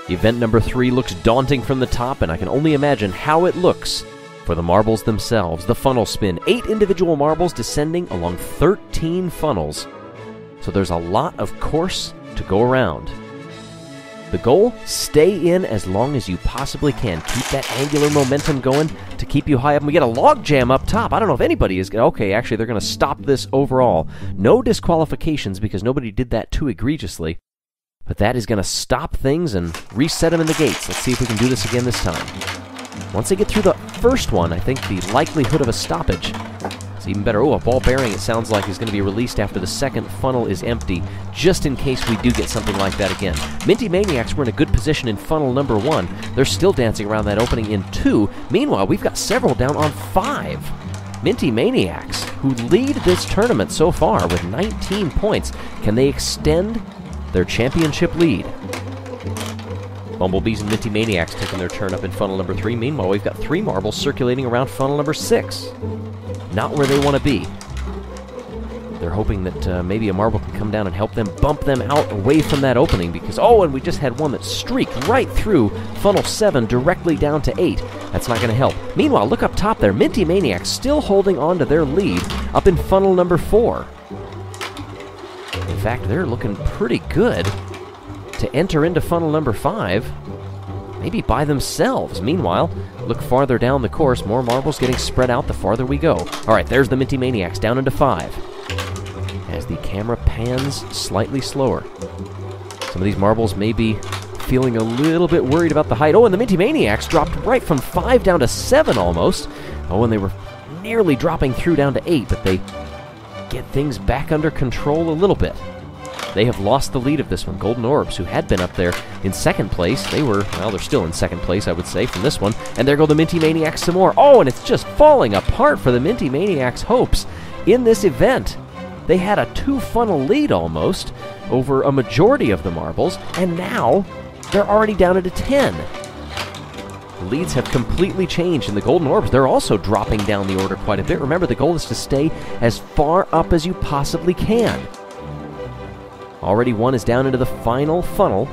Event number 3 looks daunting from the top, and I can only imagine how it looks for the marbles themselves. The funnel spin, 8 individual marbles descending along 13 funnels. So there's a lot of course to go around. The goal, stay in as long as you possibly can. Keep that angular momentum going to keep you high up. And we get a log jam up top. I don't know if anybody is... Okay, actually, they're going to stop this overall. No disqualifications because nobody did that too egregiously. But that is going to stop things and reset them in the gates. Let's see if we can do this again this time. Once they get through the first one, I think the likelihood of a stoppage is even better. Oh, a ball bearing, it sounds like, is going to be released after the second funnel is empty, just in case we do get something like that again. Minty Maniacs were in a good position in funnel number 1. They're still dancing around that opening in 2. Meanwhile, we've got several down on 5. Minty Maniacs, who lead this tournament so far with 19 points. Can they extend their championship lead? Bumblebees and Minty Maniacs taking their turn up in funnel number 3. Meanwhile, we've got 3 marbles circulating around funnel number 6. Not where they want to be. They're hoping that maybe a marble can come down and help them bump them out away from that opening because, oh, and we just had one that streaked right through funnel 7 directly down to 8. That's not going to help. Meanwhile, look up top there. Minty Maniacs still holding on to their lead up in funnel number 4. In fact, they're looking pretty good to enter into funnel number 5, maybe by themselves. Meanwhile, look farther down the course, more marbles getting spread out the farther we go. All right, there's the Minty Maniacs down into 5. As the camera pans slightly slower. Some of these marbles may be feeling a little bit worried about the height. Oh, and the Minty Maniacs dropped right from 5 down to 7 almost. Oh, and they were nearly dropping through down to 8, but they get things back under control a little bit. They have lost the lead of this one. Golden Orbs, who had been up there in second place, they're still in second place, I would say, from this one. And there go the Minty Maniacs some more. Oh, and it's just falling apart for the Minty Maniacs' hopes in this event. They had a 2-funnel lead almost over a majority of the marbles, and now they're already down to 10. The leads have completely changed, and the Golden Orbs, they're also dropping down the order quite a bit. Remember, the goal is to stay as far up as you possibly can. Already one is down into the final funnel.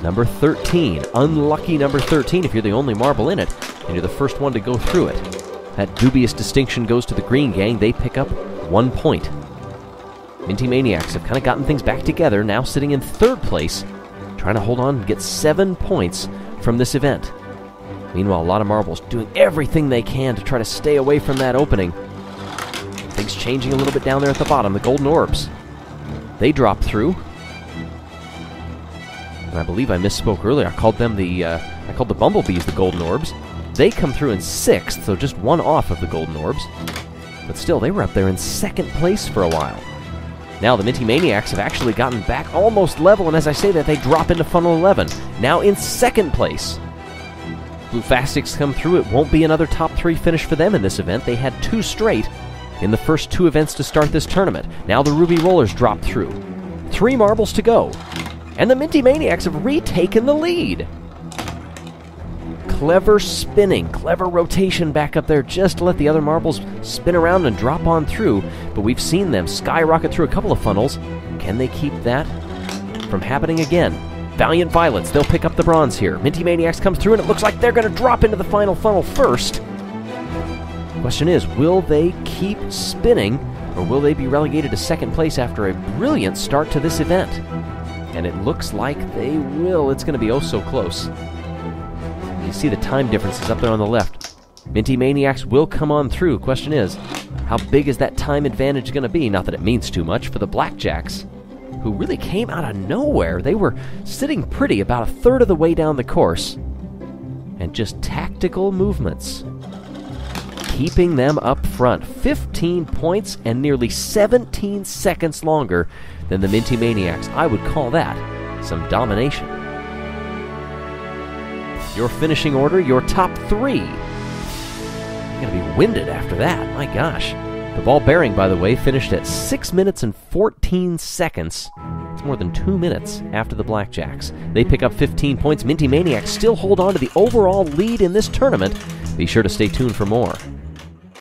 Number 13. Unlucky number 13 if you're the only marble in it, and you're the first one to go through it. That dubious distinction goes to the Green Gang. They pick up 1 point. Minty Maniacs have kind of gotten things back together, now sitting in 3rd place, trying to hold on and get 7 points from this event. Meanwhile, a lot of marbles doing everything they can to try to stay away from that opening. Things changing a little bit down there at the bottom. The Golden Orbs, they drop through. And I believe I misspoke earlier. I called the Bumblebees the Golden Orbs. They come through in 6th, so just 1 off of the Golden Orbs. But still, they were up there in 2nd place for a while. Now the Minty Maniacs have actually gotten back almost level, and as I say that, they drop into funnel 11. Now in 2nd place. Blue Fastics come through. It won't be another top 3 finish for them in this event. They had 2 straight in the first 2 events to start this tournament. Now the Ruby Rollers drop through. 3 marbles to go. And the Minty Maniacs have retaken the lead. Clever spinning, clever rotation back up there just to let the other marbles spin around and drop on through. But we've seen them skyrocket through a couple of funnels. Can they keep that from happening again? Valiant Violets, they'll pick up the bronze here. Minty Maniacs comes through, and it looks like they're going to drop into the final funnel first. Question is, will they keep spinning, or will they be relegated to 2nd place after a brilliant start to this event? And it looks like they will. It's going to be oh so close. You see the time differences up there on the left. Minty Maniacs will come on through. Question is, how big is that time advantage going to be? Not that it means too much for the Blackjacks, who really came out of nowhere. They were sitting pretty about 1/3 of the way down the course, and just tactical movements keeping them up front. 15 points and nearly 17 seconds longer than the Minty Maniacs. I would call that some domination. Your finishing order, your top 3. You're going to be winded after that. My gosh. The Ball Bearing, by the way, finished at 6 minutes and 14 seconds. It's more than 2 minutes after the Blackjacks. They pick up 15 points. Minty Maniacs still hold on to the overall lead in this tournament. Be sure to stay tuned for more.